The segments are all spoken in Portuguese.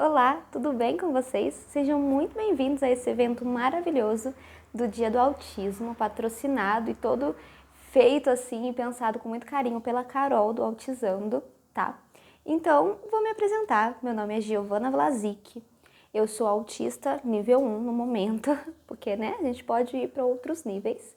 Olá, tudo bem com vocês? Sejam muito bem-vindos a esse evento maravilhoso do Dia do Autismo, patrocinado e todo feito assim e pensado com muito carinho pela Carol do Autizando, tá? Então, vou me apresentar. Meu nome é Giovana Vlasic. Eu sou autista nível 1 no momento, porque né, a gente pode ir para outros níveis.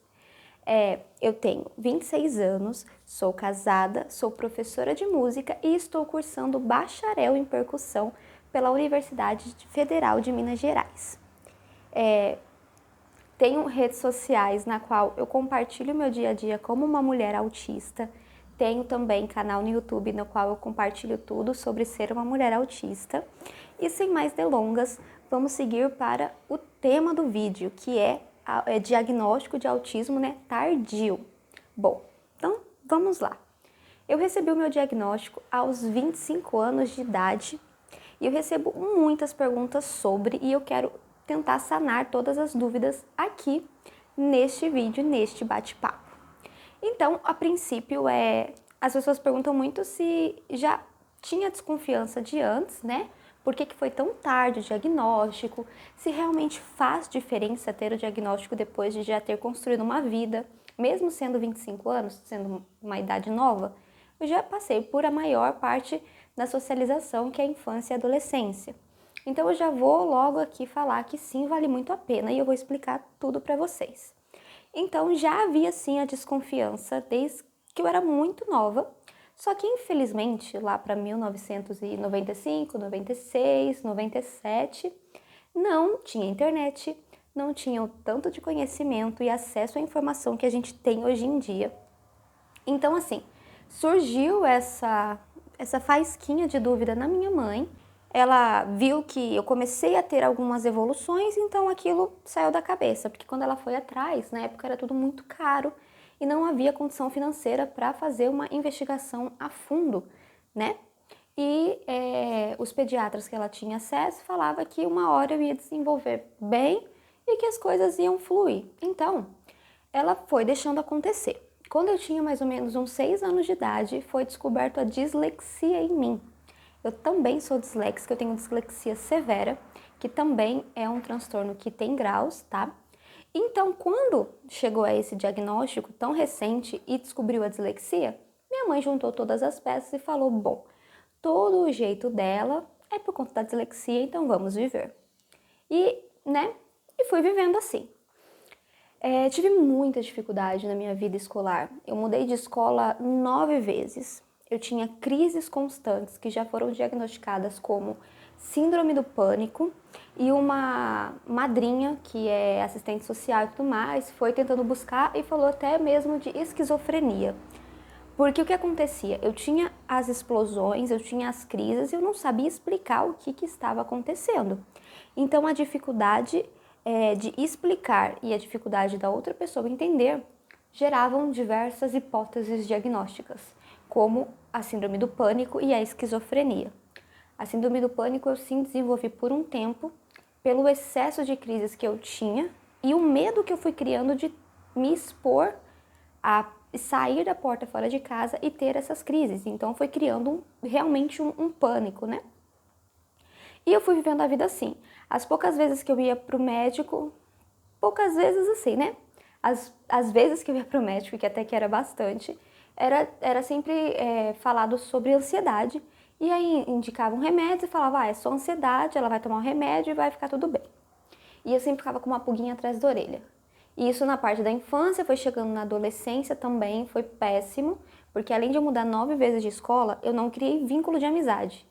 Eu tenho 26 anos, sou casada, sou professora de música e estou cursando bacharel em percussão pela Universidade Federal de Minas Gerais. Tenho redes sociais na qual eu compartilho meu dia a dia como uma mulher autista. Tenho também canal no YouTube no qual eu compartilho tudo sobre ser uma mulher autista. E sem mais delongas, vamos seguir para o tema do vídeo, que é diagnóstico de autismo, tardio. Bom, então vamos lá. Eu recebi o meu diagnóstico aos 25 anos de idade e eu recebo muitas perguntas sobre e eu quero tentar sanar todas as dúvidas aqui neste vídeo, neste bate-papo. Então, a princípio, as pessoas perguntam muito se já tinha desconfiança de antes, né? Por que foi tão tarde o diagnóstico? Se realmente faz diferença ter o diagnóstico depois de já ter construído uma vida, mesmo sendo 25 anos, sendo uma idade nova? Eu já passei por a maior parte da socialização, que é a infância e a adolescência. Então eu já vou logo aqui falar que sim, vale muito a pena e eu vou explicar tudo para vocês. Então já havia sim a desconfiança desde que eu era muito nova, só que infelizmente lá para 1995, 96, 97, não tinha internet, não tinha o tanto de conhecimento e acesso à informação que a gente tem hoje em dia. Então assim, surgiu essa faísquinha de dúvida na minha mãe. Ela viu que eu comecei a ter algumas evoluções, então aquilo saiu da cabeça, porque quando ela foi atrás, na época era tudo muito caro e não havia condição financeira para fazer uma investigação a fundo, né? E os pediatras que ela tinha acesso falavam que uma hora eu ia desenvolver bem e que as coisas iam fluir. Então, ela foi deixando acontecer. Quando eu tinha mais ou menos uns 6 anos de idade, foi descoberto a dislexia em mim. Eu também sou disléxica, eu tenho dislexia severa, que também é um transtorno que tem graus, tá? Então, quando chegou a esse diagnóstico tão recente e descobriu a dislexia, minha mãe juntou todas as peças e falou, bom, todo o jeito dela é por conta da dislexia, então vamos viver. E fui vivendo assim. Tive muita dificuldade na minha vida escolar. Eu mudei de escola 9 vezes. Eu tinha crises constantes que já foram diagnosticadas como síndrome do pânico e uma madrinha, que é assistente social e tudo mais, foi tentando buscar e falou até mesmo de esquizofrenia. Porque o que acontecia? Eu tinha as explosões, eu tinha as crises e eu não sabia explicar o que estava acontecendo. Então a dificuldade de explicar e a dificuldade da outra pessoa entender geravam diversas hipóteses diagnósticas, como a síndrome do pânico e a esquizofrenia. A síndrome do pânico eu sim desenvolvi por um tempo, pelo excesso de crises que eu tinha e o medo que eu fui criando de me expor a sair da porta fora de casa e ter essas crises. Então foi criando realmente um pânico, né? E eu fui vivendo a vida assim. As poucas vezes que eu ia pro médico, poucas vezes assim, né? As vezes que eu ia pro médico, que até que era bastante, era sempre falado sobre ansiedade. E aí indicavam remédios e falava, é só ansiedade, ela vai tomar um remédio e vai ficar tudo bem. E eu sempre ficava com uma pulguinha atrás da orelha. E isso na parte da infância, foi chegando na adolescência também, foi péssimo, porque além de eu mudar 9 vezes de escola, eu não criei vínculo de amizade.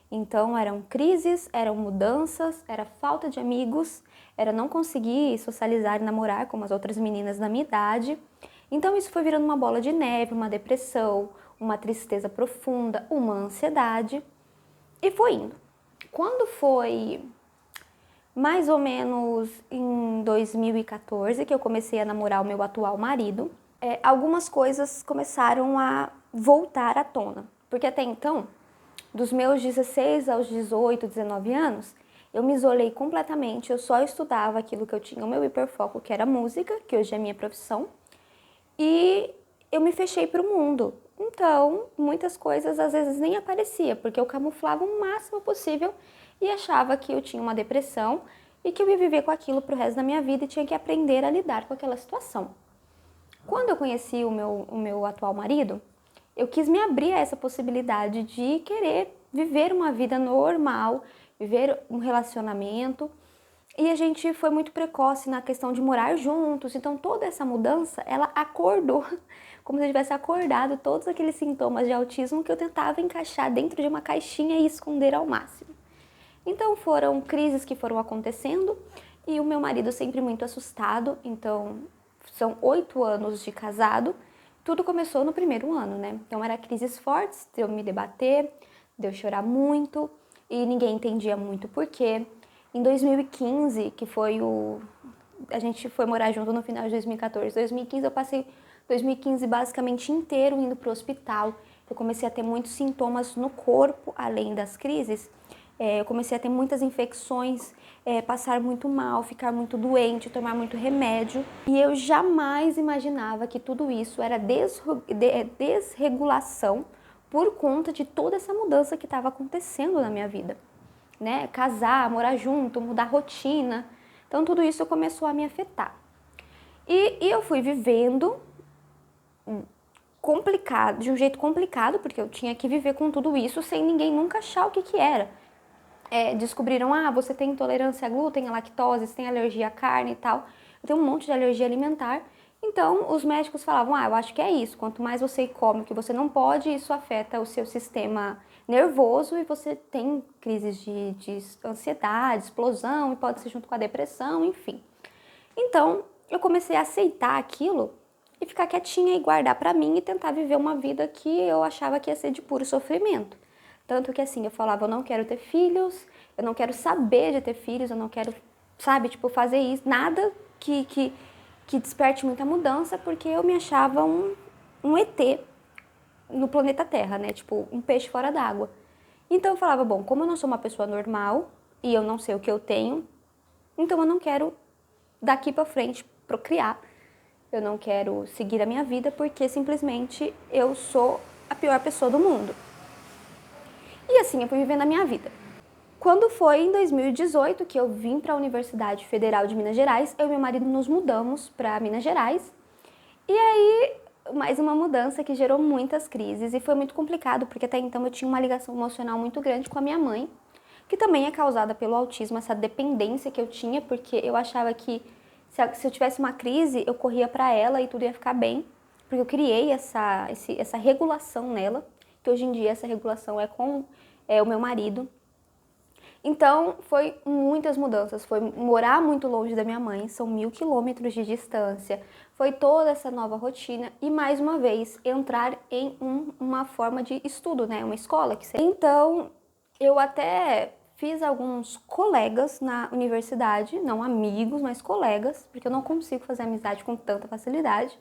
Então eram crises, eram mudanças, era falta de amigos, era não conseguir socializar e namorar como as outras meninas da minha idade. Então isso foi virando uma bola de neve, uma depressão, uma tristeza profunda, uma ansiedade e foi indo. Quando foi mais ou menos em 2014 que eu comecei a namorar o meu atual marido, algumas coisas começaram a voltar à tona, porque até então dos meus 16 aos 18, 19 anos, eu me isolei completamente, eu só estudava aquilo que eu tinha o meu hiperfoco, que era música, que hoje é minha profissão, e eu me fechei para o mundo. Então, muitas coisas às vezes nem aparecia, porque eu camuflava o máximo possível e achava que eu tinha uma depressão e que eu ia viver com aquilo pro resto da minha vida e tinha que aprender a lidar com aquela situação. Quando eu conheci o meu atual marido, eu quis me abrir a essa possibilidade de querer viver uma vida normal, viver um relacionamento. E a gente foi muito precoce na questão de morar juntos, então toda essa mudança, ela acordou, como se eu tivesse acordado todos aqueles sintomas de autismo que eu tentava encaixar dentro de uma caixinha e esconder ao máximo. Então foram crises que foram acontecendo e o meu marido sempre muito assustado, então são 8 anos de casado, tudo começou no primeiro ano, né? Então era crises fortes, de eu me debater, de eu chorar muito e ninguém entendia muito por quê. Em 2015, que foi a gente foi morar junto no final de 2014. 2015 eu passei 2015 basicamente inteiro indo para o hospital. Eu comecei a ter muitos sintomas no corpo, além das crises. Eu comecei a ter muitas infecções, passar muito mal, ficar muito doente, tomar muito remédio. E eu jamais imaginava que tudo isso era desregulação por conta de toda essa mudança que estava acontecendo na minha vida. Né? Casar, morar junto, mudar a rotina. Então tudo isso começou a me afetar. E eu fui vivendo complicado, de um jeito complicado, porque eu tinha que viver com tudo isso sem ninguém nunca achar o que era. Descobriram, você tem intolerância a glúten, a lactose, você tem alergia à carne e tal. Eu tenho um monte de alergia alimentar. Então, os médicos falavam, eu acho que é isso. Quanto mais você come o que você não pode, isso afeta o seu sistema nervoso e você tem crises de ansiedade, explosão, e pode ser junto com a depressão, enfim. Então, eu comecei a aceitar aquilo e ficar quietinha e guardar pra mim e tentar viver uma vida que eu achava que ia ser de puro sofrimento. Tanto que assim, eu falava, eu não quero ter filhos, eu não quero saber de ter filhos, eu não quero, fazer isso, nada que desperte muita mudança, porque eu me achava um ET no planeta Terra, né? Tipo, um peixe fora d'água. Então eu falava, bom, como eu não sou uma pessoa normal e eu não sei o que eu tenho, então eu não quero daqui pra frente procriar. Eu não quero seguir a minha vida porque simplesmente eu sou a pior pessoa do mundo. E assim eu fui vivendo a minha vida. Quando foi em 2018 que eu vim para a Universidade Federal de Minas Gerais, eu e meu marido nos mudamos para Minas Gerais. E aí, mais uma mudança que gerou muitas crises e foi muito complicado, porque até então eu tinha uma ligação emocional muito grande com a minha mãe, que também é causada pelo autismo, essa dependência que eu tinha, porque eu achava que se eu tivesse uma crise, eu corria para ela e tudo ia ficar bem, porque eu criei essa regulação nela, que hoje em dia essa regulação é com o meu marido. Então, foi muitas mudanças, foi morar muito longe da minha mãe, são 1.000 quilômetros de distância, foi toda essa nova rotina e, mais uma vez, entrar em uma forma de estudo, né, uma escola. Então, eu até fiz alguns colegas na universidade, não amigos, mas colegas, porque eu não consigo fazer amizade com tanta facilidade,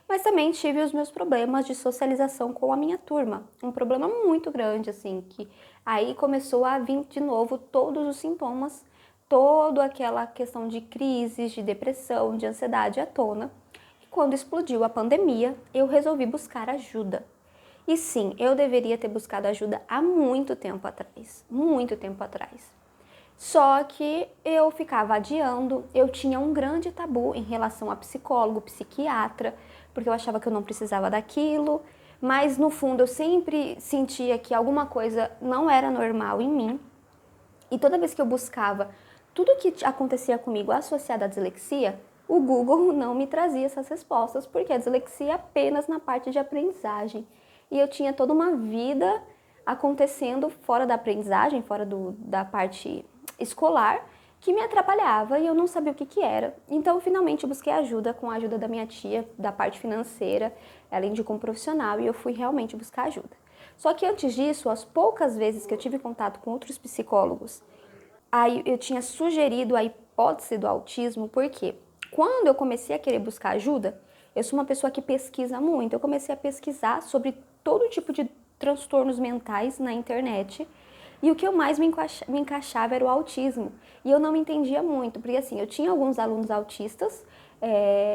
mas também tive os meus problemas de socialização com a minha turma, um problema muito grande, assim, que aí começou a vir de novo todos os sintomas, toda aquela questão de crises, de depressão, de ansiedade à tona. E quando explodiu a pandemia, eu resolvi buscar ajuda. E sim, eu deveria ter buscado ajuda há muito tempo atrás, muito tempo atrás. Só que eu ficava adiando, eu tinha um grande tabu em relação a psicólogo, psiquiatra, porque eu achava que eu não precisava daquilo, mas no fundo eu sempre sentia que alguma coisa não era normal em mim. E toda vez que eu buscava tudo que acontecia comigo associado à dislexia, o Google não me trazia essas respostas, porque a dislexia é apenas na parte de aprendizagem. E eu tinha toda uma vida acontecendo fora da aprendizagem, fora da parte escolar, que me atrapalhava e eu não sabia o que era. Então, finalmente, eu busquei ajuda com a ajuda da minha tia, da parte financeira, ela indicou um profissional e eu fui realmente buscar ajuda. Só que antes disso, as poucas vezes que eu tive contato com outros psicólogos, aí eu tinha sugerido a hipótese do autismo, porque quando eu comecei a querer buscar ajuda, eu sou uma pessoa que pesquisa muito, eu comecei a pesquisar sobre todo tipo de transtornos mentais na internet, e o que eu mais me encaixava era o autismo. E eu não me entendia muito, porque assim, eu tinha alguns alunos autistas,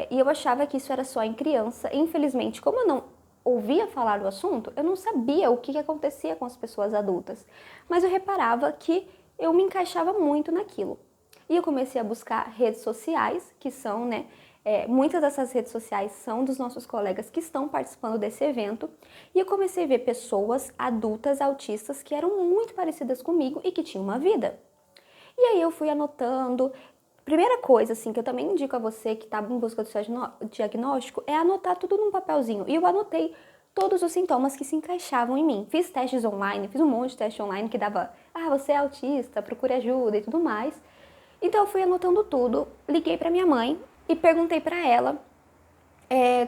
e eu achava que isso era só em criança. Infelizmente, como eu não ouvia falar do assunto, eu não sabia o que acontecia com as pessoas adultas. Mas eu reparava que eu me encaixava muito naquilo. E eu comecei a buscar redes sociais, que são, né, muitas dessas redes sociais são dos nossos colegas que estão participando desse evento. E eu comecei a ver pessoas adultas autistas que eram muito parecidas comigo e que tinham uma vida. E aí eu fui anotando. Primeira coisa, assim, que eu também indico a você que está em busca do seu diagnóstico é anotar tudo num papelzinho. E eu anotei todos os sintomas que se encaixavam em mim. Fiz testes online, fiz um monte de teste online que dava, você é autista, procure ajuda e tudo mais. Então eu fui anotando tudo, liguei para minha mãe e perguntei para ela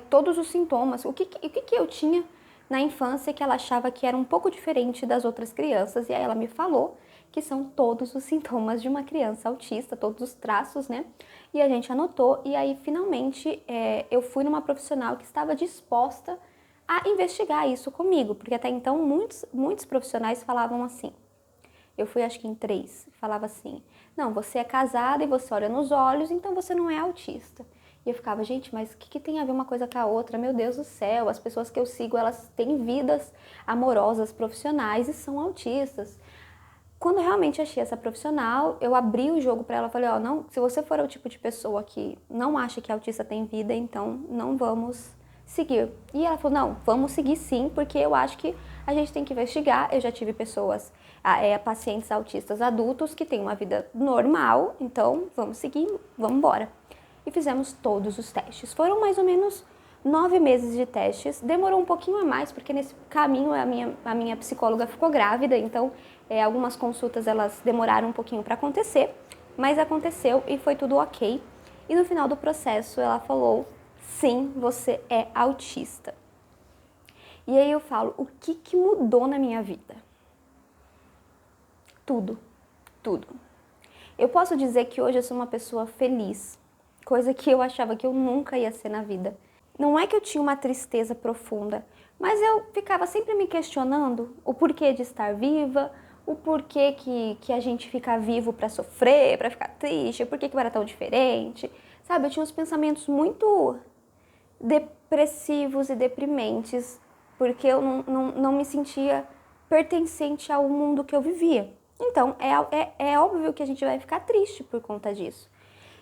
todos os sintomas, o que eu tinha na infância que ela achava que era um pouco diferente das outras crianças. E aí ela me falou que são todos os sintomas de uma criança autista, todos os traços, né? E a gente anotou e aí finalmente eu fui numa profissional que estava disposta a investigar isso comigo, porque até então muitos profissionais falavam assim. Eu fui acho que em 3, falava assim, não, você é casada e você olha nos olhos, então você não é autista. E eu ficava, gente, mas o que tem a ver uma coisa com a outra? Meu Deus do céu, as pessoas que eu sigo, elas têm vidas amorosas, profissionais e são autistas. Quando eu realmente achei essa profissional, eu abri o jogo para ela, falei, não, se você for o tipo de pessoa que não acha que autista tem vida, então não vamos seguir. E ela falou, não, vamos seguir sim, porque eu acho que a gente tem que investigar. Eu já tive pessoas, pacientes autistas adultos que têm uma vida normal, então vamos seguir, vamos embora. E fizemos todos os testes. Foram mais ou menos 9 meses de testes, demorou um pouquinho a mais, porque nesse caminho a minha psicóloga ficou grávida, então algumas consultas elas demoraram um pouquinho para acontecer, mas aconteceu e foi tudo ok. E no final do processo ela falou, sim, você é autista. E aí eu falo, o que mudou na minha vida? Tudo, tudo. Eu posso dizer que hoje eu sou uma pessoa feliz, coisa que eu achava que eu nunca ia ser na vida. Não é que eu tinha uma tristeza profunda, mas eu ficava sempre me questionando o porquê de estar viva, o porquê que a gente fica vivo para sofrer, para ficar triste, por que eu era tão diferente, sabe? Eu tinha uns pensamentos muito depressivos e deprimentes, porque eu não me sentia pertencente ao mundo que eu vivia. Então, é óbvio que a gente vai ficar triste por conta disso.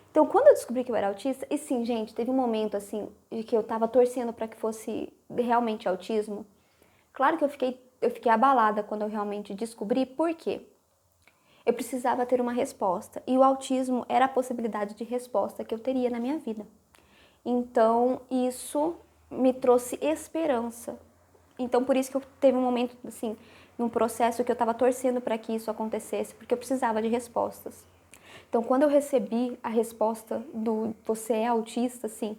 Então, quando eu descobri que eu era autista, e sim, gente, teve um momento assim, de que eu tava torcendo para que fosse realmente autismo. Claro que eu fiquei abalada quando eu realmente descobri, por quê? Eu precisava ter uma resposta, e o autismo era a possibilidade de resposta que eu teria na minha vida. Então, isso me trouxe esperança. Então, por isso que eu teve um momento, assim, num processo que eu tava torcendo para que isso acontecesse, porque eu precisava de respostas. Então, quando eu recebi a resposta do você é autista, assim,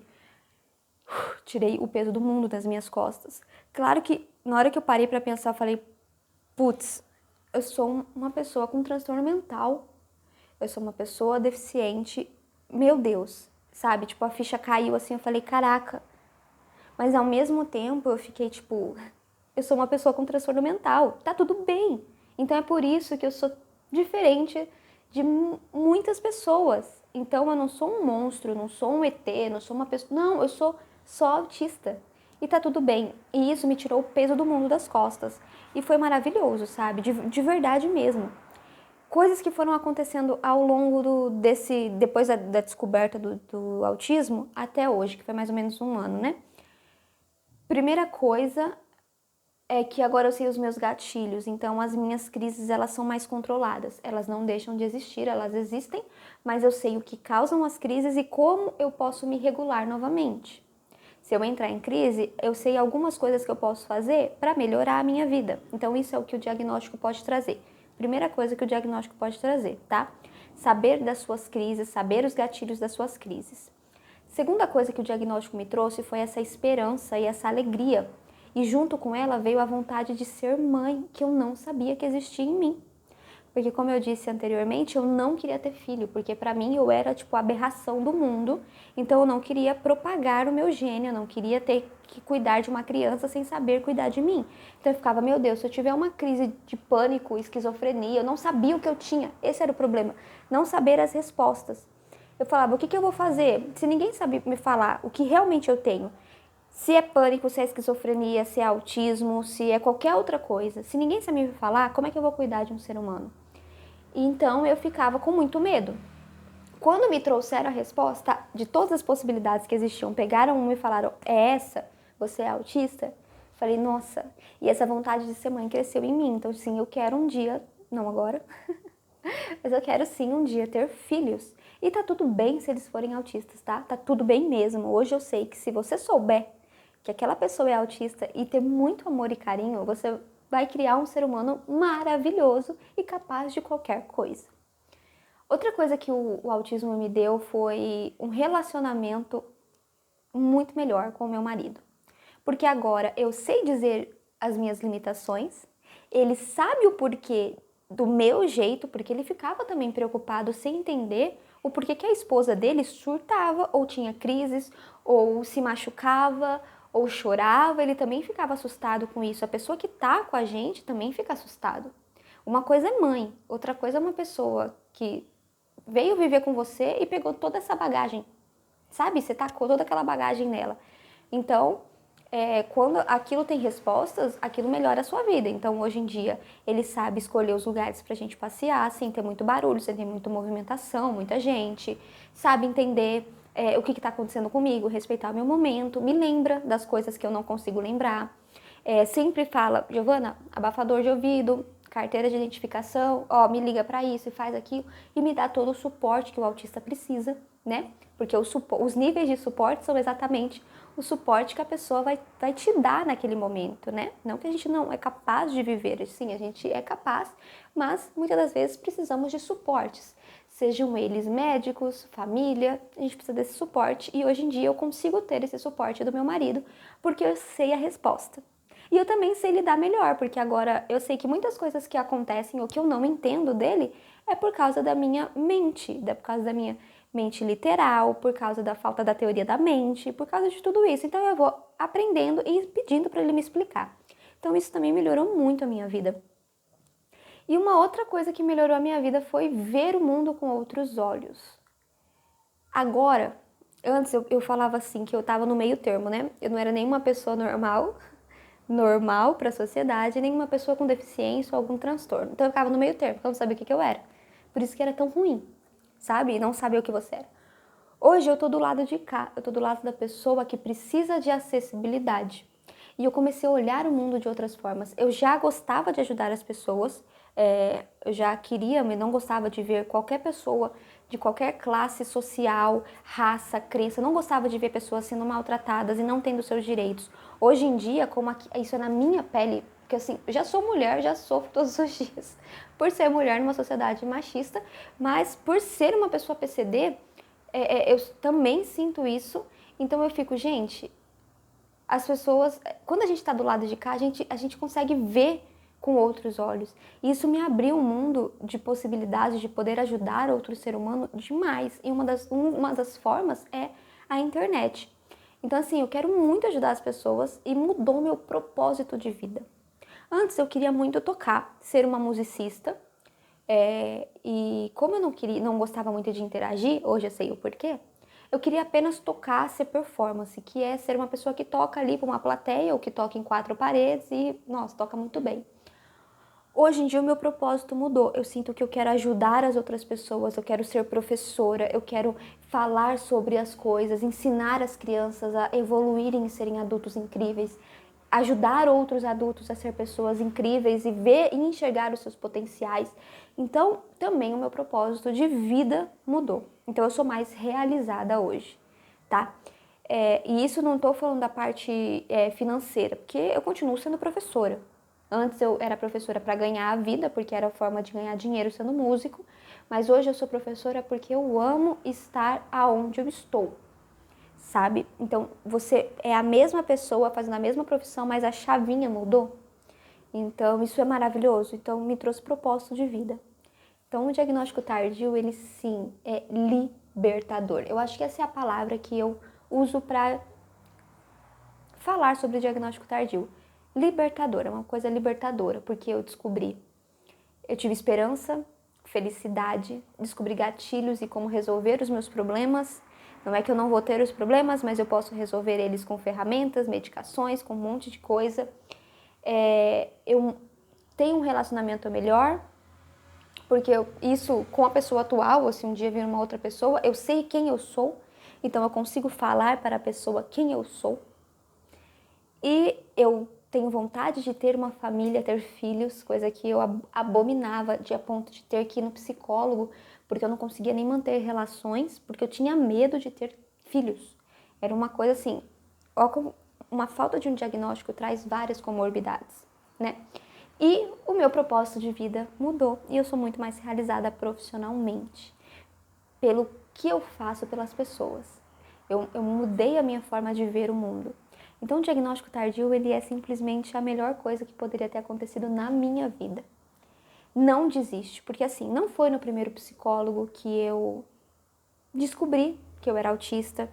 tirei o peso do mundo das minhas costas. Claro que na hora que eu parei para pensar, eu falei, putz, eu sou uma pessoa com transtorno mental. Eu sou uma pessoa deficiente. Meu Deus, sabe? Tipo, a ficha caiu assim, eu falei, caraca. Mas ao mesmo tempo eu fiquei tipo, eu sou uma pessoa com transtorno mental. Tá tudo bem. Então é por isso que eu sou diferente de muitas pessoas. Então eu não sou um monstro, não sou um ET, não sou uma pessoa... Não, eu sou só autista. E tá tudo bem. E isso me tirou o peso do mundo das costas. E foi maravilhoso, sabe? De verdade mesmo. Coisas que foram acontecendo ao longo depois da descoberta do autismo até hoje, que foi mais ou menos um ano, né? Primeira coisa é que agora eu sei os meus gatilhos, então as minhas crises elas são mais controladas, elas não deixam de existir, elas existem, mas eu sei o que causam as crises e como eu posso me regular novamente. Se eu entrar em crise, eu sei algumas coisas que eu posso fazer para melhorar a minha vida. Então isso é o que o diagnóstico pode trazer. Primeira coisa que o diagnóstico pode trazer, tá? Saber das suas crises, saber os gatilhos das suas crises. Segunda coisa que o diagnóstico me trouxe foi essa esperança e essa alegria. E junto com ela veio a vontade de ser mãe, que eu não sabia que existia em mim. Porque como eu disse anteriormente, eu não queria ter filho, porque para mim eu era tipo a aberração do mundo. Então eu não queria propagar o meu gene, eu não queria ter que cuidar de uma criança sem saber cuidar de mim. Então eu ficava, meu Deus, se eu tiver uma crise de pânico, esquizofrenia, eu não sabia o que eu tinha. Esse era o problema, não saber as respostas. Eu falava, o que eu vou fazer? Se ninguém sabe me falar o que realmente eu tenho, se é pânico, se é esquizofrenia, se é autismo, se é qualquer outra coisa, se ninguém sabe me falar, como é que eu vou cuidar de um ser humano? Então eu ficava com muito medo. Quando me trouxeram a resposta de todas as possibilidades que existiam, pegaram uma e falaram, é essa, você é autista? Falei, nossa, e essa vontade de ser mãe cresceu em mim. Então, sim, eu quero um dia, não agora, mas eu quero sim um dia ter filhos. E tá tudo bem se eles forem autistas, tá? Tá tudo bem mesmo. Hoje eu sei que se você souber que aquela pessoa é autista e ter muito amor e carinho, você vai criar um ser humano maravilhoso e capaz de qualquer coisa. Outra coisa que o autismo me deu foi um relacionamento muito melhor com o meu marido. Porque agora eu sei dizer as minhas limitações, ele sabe o porquê do meu jeito, porque ele ficava também preocupado sem entender o porquê que a esposa dele surtava, ou tinha crises, ou se machucava, ou chorava, ele também ficava assustado com isso. A pessoa que tá com a gente também fica assustado. Uma coisa é mãe, outra coisa é uma pessoa que veio viver com você e pegou toda essa bagagem, sabe? Você tacou toda aquela bagagem nela. Então, quando aquilo tem respostas, aquilo melhora a sua vida. Então, hoje em dia, ele sabe escolher os lugares pra gente passear, sem ter muito barulho, sem ter muita movimentação, muita gente. Sabe entender o que está acontecendo comigo, respeitar o meu momento, me lembra das coisas que eu não consigo lembrar. Sempre fala, Giovana, abafador de ouvido, carteira de identificação, me liga para isso e faz aquilo, e me dá todo o suporte que o autista precisa, né? Porque os níveis de suporte são exatamente o suporte que a pessoa vai te dar naquele momento, né? Não que a gente não é capaz de viver, sim, a gente é capaz, mas muitas das vezes precisamos de suportes, sejam eles médicos, família, a gente precisa desse suporte, e hoje em dia eu consigo ter esse suporte do meu marido, porque eu sei a resposta. E eu também sei lidar melhor, porque agora eu sei que muitas coisas que acontecem ou que eu não entendo dele é por causa da minha mente, por causa da minha mente literal, por causa da falta da teoria da mente, por causa de tudo isso. Então eu vou aprendendo e pedindo para ele me explicar. Então isso também melhorou muito a minha vida. E uma outra coisa que melhorou a minha vida foi ver o mundo com outros olhos. Agora, antes eu falava assim, que eu tava no meio termo, né? Eu não era nenhuma pessoa normal para a sociedade, nenhuma pessoa com deficiência ou algum transtorno. Então eu ficava no meio termo, porque eu não sabia o que eu era. Por isso que era tão ruim, sabe? E não sabia o que você era. Hoje eu tô do lado de cá, eu tô do lado da pessoa que precisa de acessibilidade. E eu comecei a olhar o mundo de outras formas. Eu já gostava de ajudar as pessoas, eu já queria, mas não gostava de ver qualquer pessoa de qualquer classe social, raça, crença. Eu não gostava de ver pessoas sendo maltratadas e não tendo seus direitos. Hoje em dia, como isso é na minha pele, porque assim, eu já sou mulher, já sofro todos os dias por ser mulher numa sociedade machista, mas por ser uma pessoa PCD, eu também sinto isso. Então eu fico, gente, as pessoas, quando a gente está do lado de cá, a gente consegue ver com outros olhos. E isso me abriu um mundo de possibilidades de poder ajudar outro ser humano demais. E uma das formas é a internet. Então, assim, eu quero muito ajudar as pessoas e mudou meu propósito de vida. Antes eu queria muito tocar, ser uma musicista. E como eu não gostava muito de interagir, hoje eu sei o porquê, eu queria apenas tocar, ser performance, que é ser uma pessoa que toca ali para uma plateia ou que toca em quatro paredes e, nossa, toca muito bem. Hoje em dia o meu propósito mudou. Eu sinto que eu quero ajudar as outras pessoas, eu quero ser professora, eu quero falar sobre as coisas, ensinar as crianças a evoluírem e serem adultos incríveis, ajudar outros adultos a ser pessoas incríveis e ver e enxergar os seus potenciais. Então, também o meu propósito de vida mudou. Então, eu sou mais realizada hoje, tá? E isso não estou falando da parte financeira, porque eu continuo sendo professora. Antes eu era professora para ganhar a vida, porque era a forma de ganhar dinheiro sendo músico, mas hoje eu sou professora porque eu amo estar aonde eu estou, sabe? Então, você é a mesma pessoa fazendo a mesma profissão, mas a chavinha mudou. Então, isso é maravilhoso. Então, me trouxe propósito de vida. Então, o diagnóstico tardio, ele sim é libertador. Eu acho que essa é a palavra que eu uso para falar sobre o diagnóstico tardio. Libertador, é uma coisa libertadora, porque eu tive esperança, felicidade, descobri gatilhos e como resolver os meus problemas. Não é que eu não vou ter os problemas, mas eu posso resolver eles com ferramentas, medicações, com um monte de coisa. Eu tenho um relacionamento melhor, porque isso com a pessoa atual, ou se um dia vir uma outra pessoa, eu sei quem eu sou, então eu consigo falar para a pessoa quem eu sou. E eu tenho vontade de ter uma família, ter filhos, coisa que eu abominava a ponto de ter que ir no psicólogo, porque eu não conseguia nem manter relações, porque eu tinha medo de ter filhos. Era uma coisa assim, uma falta de um diagnóstico traz várias comorbidades, né? E o meu propósito de vida mudou e eu sou muito mais realizada profissionalmente pelo que eu faço pelas pessoas. Eu mudei a minha forma de ver o mundo. Então, o diagnóstico tardio, ele é simplesmente a melhor coisa que poderia ter acontecido na minha vida. Não desiste, porque assim, não foi no primeiro psicólogo que eu descobri que eu era autista.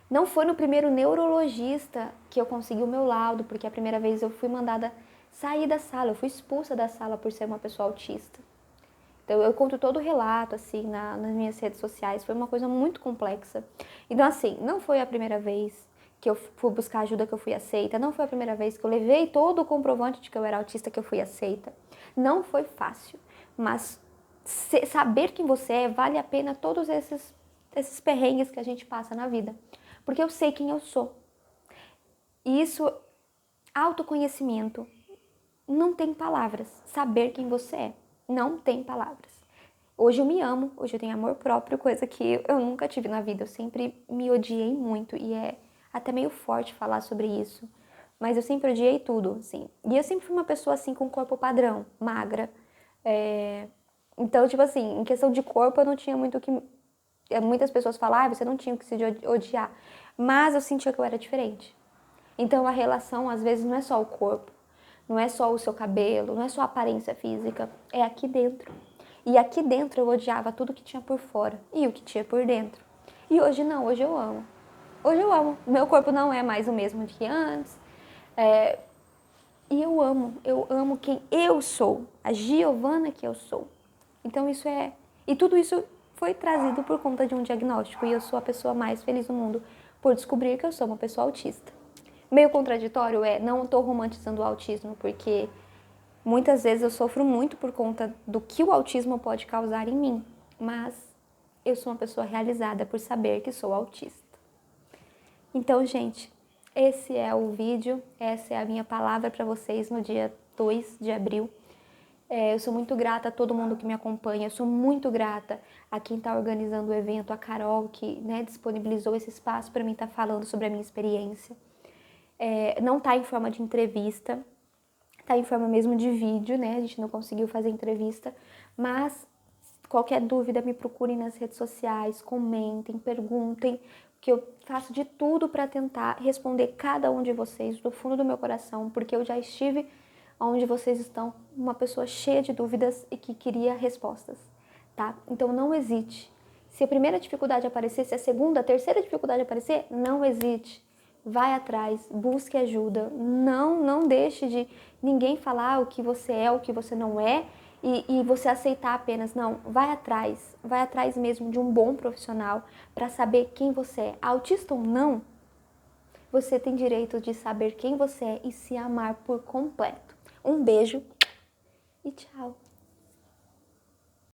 Não foi no primeiro neurologista que eu consegui o meu laudo, porque a primeira vez eu fui mandada sair da sala, eu fui expulsa da sala por ser uma pessoa autista. Então eu conto todo o relato assim nas minhas redes sociais, foi uma coisa muito complexa. Então assim, não foi a primeira vez que eu fui buscar ajuda que eu fui aceita, não foi a primeira vez que eu levei todo o comprovante de que eu era autista que eu fui aceita. Não foi fácil, mas saber quem você é vale a pena todos esses perrengues que a gente passa na vida. Porque eu sei quem eu sou. E isso, autoconhecimento, não tem palavras. Saber quem você é, não tem palavras. Hoje eu me amo, hoje eu tenho amor próprio, coisa que eu nunca tive na vida. Eu sempre me odiei muito e é até meio forte falar sobre isso. Mas eu sempre odiei tudo, assim. E eu sempre fui uma pessoa, assim, com corpo padrão, magra. Então, tipo assim, em questão de corpo eu não tinha muito o que... Muitas pessoas falam, você não tinha o que se odiar. Mas eu sentia que eu era diferente. Então a relação, às vezes, não é só o corpo, não é só o seu cabelo, não é só a aparência física, é aqui dentro. E aqui dentro eu odiava tudo que tinha por fora e o que tinha por dentro. E hoje não, hoje eu amo. Hoje eu amo. Meu corpo não é mais o mesmo de que antes. E eu amo quem eu sou, a Giovana que eu sou. Então isso é... E tudo isso foi trazido por conta de um diagnóstico e eu sou a pessoa mais feliz do mundo por descobrir que eu sou uma pessoa autista. Meio contraditório não estou romantizando o autismo, porque muitas vezes eu sofro muito por conta do que o autismo pode causar em mim, mas eu sou uma pessoa realizada por saber que sou autista. Então, gente, esse é o vídeo, essa é a minha palavra para vocês no dia 2 de abril. Eu sou muito grata a todo mundo que me acompanha, eu sou muito grata a quem está organizando o evento, a Carol, que disponibilizou esse espaço para mim estar falando sobre a minha experiência. Não está em forma de entrevista, está em forma mesmo de vídeo, né? A gente não conseguiu fazer entrevista, mas qualquer dúvida me procurem nas redes sociais, comentem, perguntem, que eu faço de tudo para tentar responder cada um de vocês do fundo do meu coração, porque eu já estive onde vocês estão, uma pessoa cheia de dúvidas e que queria respostas, tá? Então não hesite. Se a primeira dificuldade aparecer, se a segunda, a terceira dificuldade aparecer, não hesite. Vai atrás, busque ajuda. Não deixe de ninguém falar o que você é, o que você não é e você aceitar apenas. Não, vai atrás mesmo de um bom profissional para saber quem você é. Autista ou não, você tem direito de saber quem você é e se amar por completo. Um beijo e tchau!